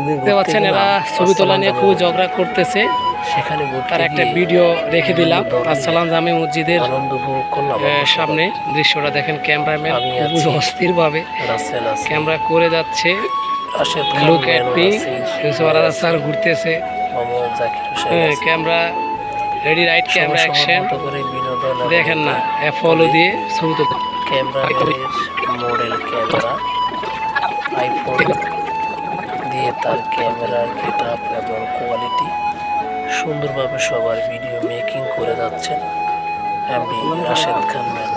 দেখতে পাচ্ছেন এরা ছবি তোলা নিয়ে খুব ঝগড়া করতেছে। সেখানে তার একটা ভিডিও রেখে দিলাম আসসালাম জামে মসজিদের সামনে। দৃশ্যটা দেখেন, ক্যামেরাম্যান খুবই অস্থিরভাবে ক্যামেরা করে যাচ্ছে। লুক এট মি, স্যার ঘুরতেছে, camera ready, right camera action. দেখেন না, ফলো দিয়ে ছবি তুলতে। মডেল ক্যামেরা আইফোন দিয়ে তার ক্যামেরার গেটআপ এবং কোয়ালিটি সুন্দরভাবে সবার ভিডিও মেকিং করে যাচ্ছেন এমডি রাশেদ খান ম্যান।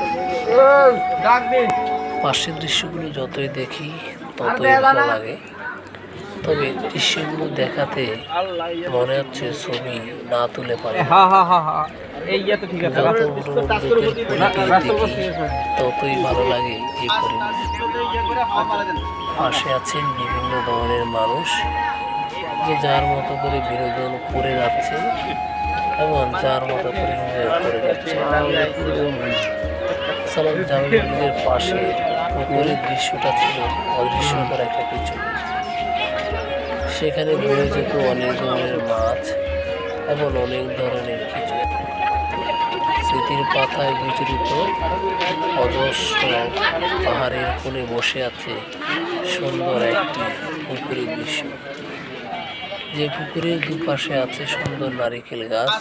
পাশের দৃশ্যগুলো যতই দেখি ততই ভালো লাগে, তবে দৃশ্যগুলো দেখাতে মনে হচ্ছে ছবি না তুলে পারে। ততই ভালো লাগে এই পরিবেশ। পাশে আছেন বিভিন্ন ধরনের মানুষ, যে যার মতো করে বিনোদন করে যাচ্ছে এবং যার মতো করে এনজয় করে যাচ্ছে। সালাম জামে মসজিদের পাশে পুকুরের দৃশ্যটা ছিল অদৃশ্যকর একটা কিছু। সেখানে বয়ে যেত অনেক ধরনের মাছ এবং অনেক ধরনের কিছু। স্মৃতির পাতায় বিচরিত অজস্র পাহাড়ের কোণে বসে আছে সুন্দর একটি পুকুরের দৃশ্য, যে পুকুরের দুপাশে আছে সুন্দর নারিকেল গাছ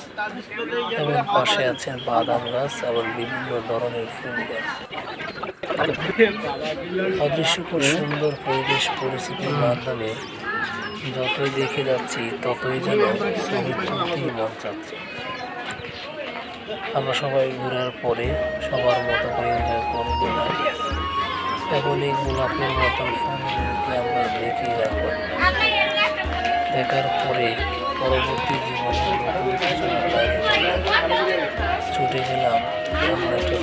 এবং পাশে আছেন বাদাম গাছ এবং বিভিন্ন ধরনের ফুল গাছ। অদৃশ্যকর সুন্দর পরিবেশ পরিস্থিতির মাধ্যমে যতই দেখে যাচ্ছি ততই যেন ছবি তুলতেই মন চাচ্ছে। আমরা সবাই ঘোরার পরে সবার মতো করে এনজয় করে দিলাম এবং এই গোলাপের মতন ফুলগুলোকে আমরা দেখেই রাখলাম। দেখার পরে পরবর্তী জীবনে নতুন কিছু ছুটে গেলাম অন্য একটা